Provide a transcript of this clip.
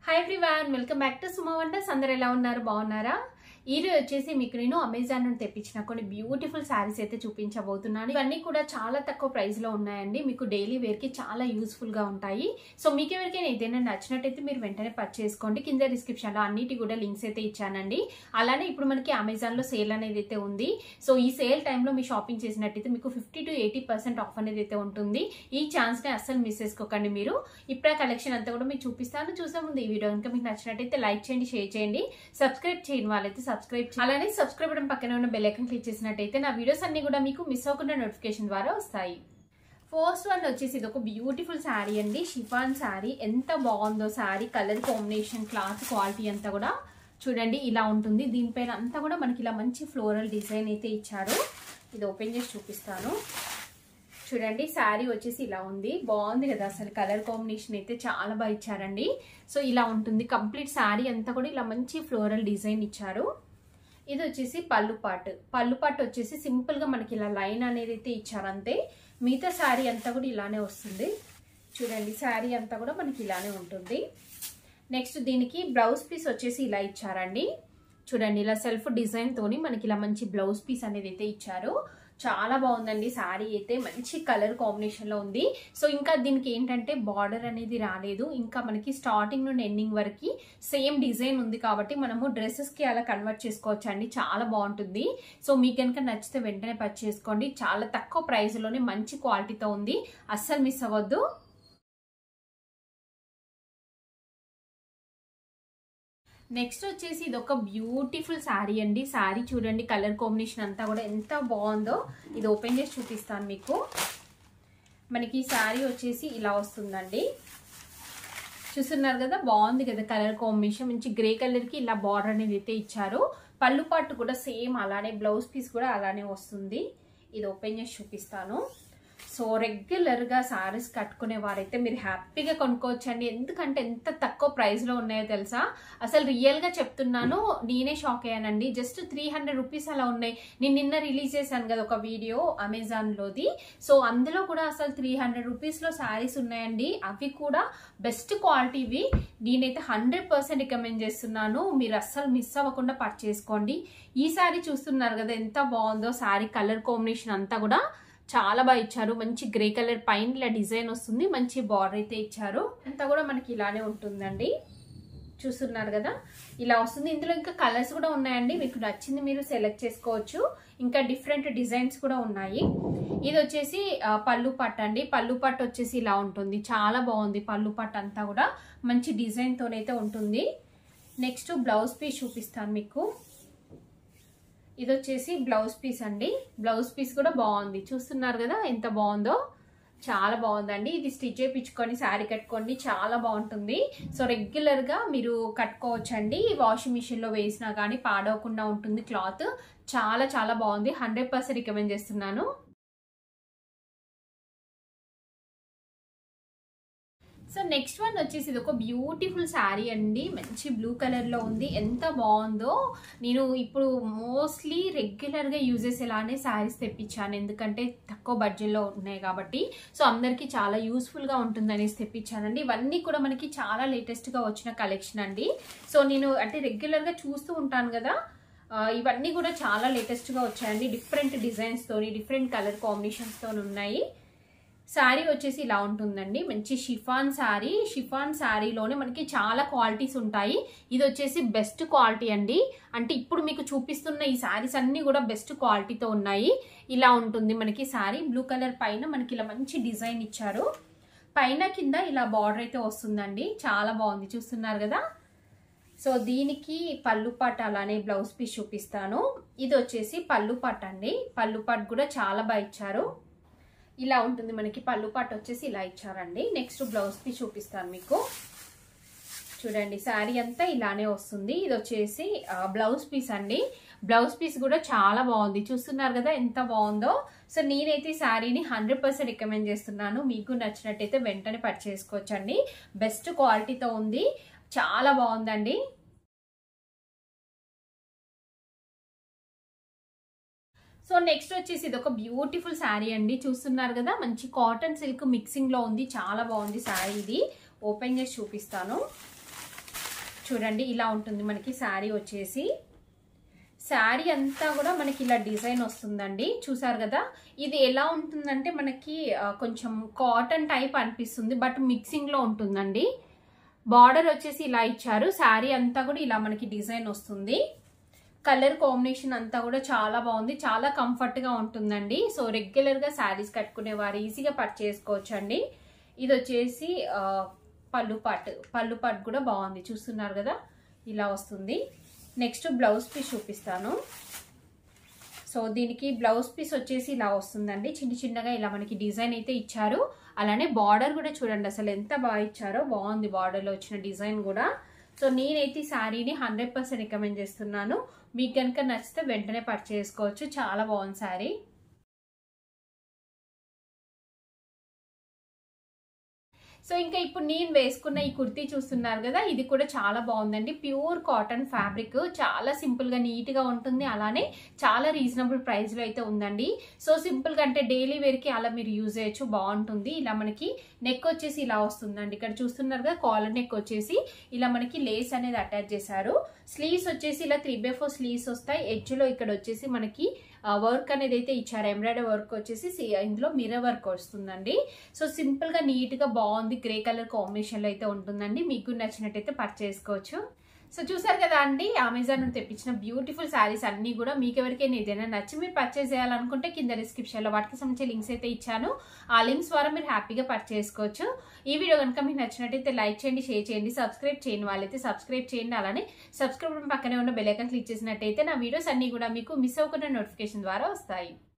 Hi everyone, welcome back to Suma wonders. అందరూ ఎలా ఉన్నారు? బాగున్నారా? ఈ రోజు వచ్చేసి మీకు నేను అమెజాన్ నుండి తెప్పించిన కొన్ని బ్యూటిఫుల్ శారీస్ అయితే చూపించబోతున్నాను. ఇవన్నీ కూడా చాలా తక్కువ ప్రైస్ లో ఉన్నాయండి. మీకు డైలీ వేర్ కి చాలా యూస్ఫుల్ గా ఉంటాయి. సో మీకు ఎవరికైనా ఏదైనా నచ్చినట్టయితే మీరు వెంటనే పర్చేస్ చేసుకోండి. కింద డిస్క్రిప్షన్ లో అన్నిటి కూడా లింక్స్ అయితే ఇచ్చానండి. అలానే ఇప్పుడు మనకి అమెజాన్ లో సేల్ అనేది అయితే ఉంది. సో ఈ సేల్ టైంలో మీ షాపింగ్ చేసినట్టయితే మీకు 50 to 80% ఆఫ్ అనేది అయితే ఉంటుంది. ఈ ఛాన్స్ ని అస్సలు మిస్ చేసుకోకండి. మీరు ఇప్పుడు కలెక్షన్ అంతా కూడా మీకు చూపిస్తాను. చూసే ముందు ఈ వీడియో కనుక మీకు నచ్చినట్టయితే లైక్ చేయండి, షేర్ చేయండి. సబ్స్క్రైబ్ చేయని వాళ్ళైతే సబ్స్క్రైబ్ చేయండి. అలానే సబ్స్క్రైబ్ బటన్ పక్కన ఉన్న బెల్ ఐకాన్ క్లిక్ చేసినట్టయితే నా వీడియోస్ అన్ని కూడా మీకు మిస్ అవ్వకుండా నోటిఫికేషన్ ద్వారా వస్తాయి. ఫస్ట్ వన్ వచ్చేసి ఇది ఒక బ్యూటిఫుల్ శారీ అండి. షిఫాన్ శారీ. ఎంత బాగుందో sari. Colour combination, cloth quality అంతా కూడా చూడండి ఇలా ఉంటుంది. దీనిపైన అంతా కూడా మనకి ఇలా మంచి ఫ్లోరల్ డిజైన్ అయితే ఇచ్చారు. ఇది ఓపెన్ చేసి చూపిస్తాను. చూడండి శారీ వచ్చేసి ఇలా ఉంది. బాగుంది కదా అసలు. కలర్ కాంబినేషన్ అయితే చాలా బాగా ఇచ్చారండి. సో ఇలా ఉంటుంది కంప్లీట్ శారీ అంతా కూడా ఇలా మంచి ఫ్లోరల్ డిజైన్ ఇచ్చారు. ఇది వచ్చేసి పళ్ళు పాటు వచ్చేసి సింపుల్ గా మనకి ఇలా లైన్ అనేది అయితే ఇచ్చారు అంతే. మిగతా శారీ అంతా కూడా ఇలానే వస్తుంది. చూడండి శారీ అంతా కూడా మనకి ఇలానే ఉంటుంది. నెక్స్ట్ దీనికి బ్లౌజ్ పీస్ వచ్చేసి ఇలా ఇచ్చారండి. చూడండి ఇలా సెల్ఫ్ డిజైన్ తోని మనకి ఇలా మంచి బ్లౌజ్ పీస్ అనేది అయితే ఇచ్చారు. చాలా బాగుందండి శారీ అయితే. మంచి కలర్ కాంబినేషన్ లో ఉంది. సో ఇంకా దీనికి ఏంటంటే బార్డర్ అనేది రాలేదు. ఇంకా మనకి స్టార్టింగ్ నుండి ఎండింగ్ వరకు సేమ్ డిజైన్ ఉంది కాబట్టి మనము డ్రెస్సెస్ కి అలా కన్వర్ట్ చేసుకోవచ్చు అండి. చాలా బాగుంటుంది. సో మీకు కనుక నచ్చితే వెంటనే పర్చేస్ చేసుకోండి. చాలా తక్కువ ప్రైస్ లోనే మంచి క్వాలిటీతో ఉంది. అస్సలు మిస్ అవ్వద్దు. నెక్స్ట్ వచ్చేసి ఇది ఒక బ్యూటిఫుల్ శారీ అండి. శారీ చూడండి కలర్ కాంబినేషన్ అంతా కూడా ఎంత బాగుందో. ఇది ఓపెన్ చేసి చూపిస్తాను మీకు. మనకి ఈ శారీ వచ్చేసి ఇలా వస్తుందండి. చూస్తున్నారు కదా, బాగుంది కదా కలర్ కాంబినేషన్. మంచి గ్రే కలర్ కి ఇలా బార్డర్ అనేది అయితే ఇచ్చారు. పళ్ళు పాటు కూడా సేమ్ అలానే, బ్లౌజ్ పీస్ కూడా అలానే వస్తుంది. ఇది ఓపెన్ చేసి చూపిస్తాను. సో రెగ్యులర్ గా సారీస్ కట్టుకునే వారైతే మీరు హ్యాపీగా కొనుక్కోవచ్చండి. ఎందుకంటే ఎంత తక్కువ ప్రైస్ లో ఉన్నాయో తెలుసా. అసలు రియల్ గా చెప్తున్నాను, నేనే షాక్ అయ్యానండి. జస్ట్ 300 రూపీస్ అలా ఉన్నాయి. నేను నిన్న రిలీజ్ చేశాను కదా ఒక వీడియో అమెజాన్ లోది. సో అందులో కూడా అసలు 300 రూపీస్ లో శారీస్ ఉన్నాయండి. అవి కూడా బెస్ట్ క్వాలిటీవి. నేనైతే 100% రికమెండ్ చేస్తున్నాను. మీరు అస్సలు మిస్ అవ్వకుండా పర్చేస్ చేసుకోండి. ఈ శారీ చూస్తున్నారు కదా ఎంత బాగుందో. శారీ కలర్ కాంబినేషన్ అంతా కూడా చాలా బాగా ఇచ్చారు. మంచి గ్రే కలర్ పైన ఇలా డిజైన్ వస్తుంది. మంచి బార్డర్ అయితే ఇచ్చారు. అంతా కూడా మనకి ఇలానే ఉంటుందండి. చూస్తున్నారు కదా ఇలా వస్తుంది. ఇందులో ఇంకా కలర్స్ కూడా ఉన్నాయండి. మీకు నచ్చింది మీరు సెలెక్ట్ చేసుకోవచ్చు. ఇంకా డిఫరెంట్ డిజైన్స్ కూడా ఉన్నాయి. ఇది వచ్చేసి పళ్ళు పట్టు అండి. పళ్ళు పట్టు వచ్చేసి ఇలా ఉంటుంది. చాలా బాగుంది. పళ్ళు పట్టు అంతా కూడా మంచి డిజైన్ తోనైతే ఉంటుంది. నెక్స్ట్ బ్లౌజ్ పీస్ చూపిస్తాను మీకు. ఇది వచ్చేసి బ్లౌజ్ పీస్ అండి. బ్లౌజ్ పీస్ కూడా బాగుంది. చూస్తున్నారు కదా ఎంత బాగుందో. చాలా బాగుందండి. ఇది స్టిచ్ చేయించుకొని శారీ కట్టుకోండి. చాలా బాగుంటుంది. సో రెగ్యులర్ గా మీరు కట్టుకోవచ్చండి. వాషింగ్ మిషన్ లో వేసినా కానీ పాడవకుండా ఉంటుంది క్లాత్. చాలా చాలా బాగుంది. 100% రికమెండ్ చేస్తున్నాను. సో నెక్స్ట్ వన్ వచ్చేసి ఇది ఒక బ్యూటిఫుల్ శారీ అండి. మంచి బ్లూ కలర్ లో ఉంది. ఎంత బాగుందో. నేను ఇప్పుడు మోస్ట్లీ రెగ్యులర్ గా యూజ్ చేసేలానే శారీస్ తెప్పించాను. ఎందుకంటే తక్కువ బడ్జెట్ లో ఉన్నాయి కాబట్టి. సో అందరికి చాలా యూస్ఫుల్ గా ఉంటుంది అనేసి తెప్పించానండి. ఇవన్నీ కూడా మనకి చాలా లేటెస్ట్ గా వచ్చిన కలెక్షన్ అండి. సో నేను అంటే రెగ్యులర్ గా చూస్తూ ఉంటాను కదా. ఇవన్నీ కూడా చాలా లేటెస్ట్ గా వచ్చాయండి. డిఫరెంట్ డిజైన్స్ తోని, డిఫరెంట్ కలర్ కాంబినేషన్స్ తోని ఉన్నాయి. శారీ వచ్చేసి ఇలా ఉంటుందండి. మంచి షిఫాన్ శారీ. షిఫాన్ శారీలోనే మనకి చాలా క్వాలిటీస్ ఉంటాయి. ఇది వచ్చేసి బెస్ట్ క్వాలిటీ అండి. అంటే ఇప్పుడు మీకు చూపిస్తున్న ఈ శారీస్ అన్ని కూడా బెస్ట్ క్వాలిటీతో ఉన్నాయి. ఇలా ఉంటుంది మనకి శారీ. బ్లూ కలర్ పైన మనకి ఇలా మంచి డిజైన్ ఇచ్చారు. పైన కింద ఇలా బార్డర్ అయితే వస్తుందండి. చాలా బాగుంది. చూస్తున్నారు కదా. సో దీనికి పళ్ళు పాటు అలానే బ్లౌజ్ పీస్ చూపిస్తాను. ఇది వచ్చేసి పళ్ళు పాటు అండి. పళ్ళు పాటు కూడా చాలా బాగా ఇచ్చారు. ఇలా ఉంటుంది మనకి. పళ్ళు పాటు వచ్చేసి ఇలా ఇచ్చారండి. నెక్స్ట్ బ్లౌజ్ పీస్ చూపిస్తాను మీకు. చూడండి శారీ అంతా ఇలానే వస్తుంది. ఇది వచ్చేసి బ్లౌజ్ పీస్ అండి. బ్లౌజ్ పీస్ కూడా చాలా బాగుంది. చూస్తున్నారు కదా ఎంత బాగుందో. సో నేనైతే శారీని 100% రికమెండ్ చేస్తున్నాను. మీకు నచ్చినట్టయితే వెంటనే పర్చేస్ చేసుకోవచ్చండి. బెస్ట్ క్వాలిటీతో ఉంది. చాలా బాగుందండి. సో నెక్స్ట్ వచ్చేసి ఇది ఒక బ్యూటిఫుల్ శారీ అండి. చూస్తున్నారు కదా మంచి కాటన్ సిల్క్ మిక్సింగ్ లో ఉంది. చాలా బాగుంది శారీ. ఇది ఓపెన్ చేసి చూపిస్తాను. చూడండి ఇలా ఉంటుంది మనకి శారీ వచ్చేసి. శారీ అంతా కూడా మనకి ఇలా డిజైన్ వస్తుందండి. చూసారు కదా, ఇది ఎలా ఉంటుందంటే మనకి కొంచెం కాటన్ టైప్ అనిపిస్తుంది, బట్ మిక్సింగ్ లో ఉంటుందండి. బార్డర్ వచ్చేసి ఇలా ఇచ్చారు. శారీ అంతా కూడా ఇలా మనకి డిజైన్ వస్తుంది. కలర్ కాంబినేషన్ అంతా కూడా చాలా బాగుంది, చాలా కంఫర్ట్ గా ఉంటుందండి. సో రెగ్యులర్ గా శారీస్ కట్టుకునే వారు ఈజీగా పర్చేస్ చేసుకోవచ్చు అండి. ఇది వచ్చేసి పళ్ళు పాటు కూడా బాగుంది, చూస్తున్నారు కదా ఇలా వస్తుంది. నెక్స్ట్ బ్లౌజ్ పీస్ చూపిస్తాను. సో దీనికి బ్లౌజ్ పీస్ వచ్చేసి ఇలా వస్తుందండి. చిన్నగా ఇలా మనకి డిజైన్ అయితే ఇచ్చారు. అలానే బార్డర్ కూడా చూడండి అసలు ఎంత బాగా ఇచ్చారో, బాగుంది బార్డర్ లో వచ్చిన డిజైన్ కూడా. సో నేనైతే ఈ శారీని 100% రికమెండ్ చేస్తున్నాను. మీకు కనుక నచ్చితే వెంటనే పర్చేస్ చేసుకోవచ్చు. చాలా బాగుంది శారీ. సో ఇంకా ఇప్పుడు నేను వేసుకున్న ఈ కుర్తీ చూస్తున్నారు కదా, ఇది కూడా చాలా బాగుందండి. ప్యూర్ కాటన్ ఫ్యాబ్రిక్, చాలా సింపుల్ గా నీట్ గా ఉంటుంది. అలానే చాలా రీజనబుల్ ప్రైస్ లో అయితే ఉందండి. సో సింపుల్ గా అంటే డైలీ వేర్ కి అలా మీరు యూజ్ చేయొచ్చు, బాగుంటుంది. ఇలా మనకి నెక్ వచ్చేసి ఇలా వస్తుందండి. ఇక్కడ చూస్తున్నారు కదా, కాలర్ నెక్ వచ్చేసి ఇలా మనకి లేస్ అనేది అటాచ్ చేశారు. స్లీవ్స్ వచ్చేసి ఇలా 3/4 స్లీవ్స్ వస్తాయి. ఎడ్జ్ లో ఇక్కడ వచ్చేసి మనకి వర్క్ అనేది అయితే ఇచ్చారు. ఎంబ్రాయిడరీ వర్క్ వచ్చేసి ఇందులో మిర్రర్ వర్క్ వస్తుందండి. సో సింపుల్ గా నీట్ గా బాగుంది. గ్రే కలర్ కాంబినేషన్ లో అయితే ఉంటుందండి. మీకు నచ్చినట్టయితే పర్చేస్ చేసుకోవచ్చు. సో చూసారు కదా అండి, అమెజాన్ నుండి తెప్పించిన బ్యూటిఫుల్ శారీస్ అన్ని కూడా. మీకు ఎవరికైనా ఏదైనా నచ్చి మీరు పర్చేస్ చేయాలనుకుంటే కింద డిస్క్రిప్షన్ లో వాటికి సంబంధించిన లింక్స్ అయితే ఇచ్చాను. ఆ లింక్స్ ద్వారా మీరు హ్యాపీగా పర్చేస్ చేసుకోవచ్చు. ఈ వీడియో కనుక మీకు నచ్చినట్టయితే లైక్ చేయండి, షేర్ చేయండి, సబ్స్క్రైబ్ చేయని వాళ్ళైతే సబ్స్క్రైబ్ చేయండి. అలానే సబ్స్క్రైబ్ పక్కనే ఉన్న బెల్ ఐకాన్ క్లిక్ చేసినట్టయితే నా వీడియోస్ అన్ని కూడా మీకు మిస్ అవ్వకుండా నోటిఫికేషన్ ద్వారా వస్తాయి.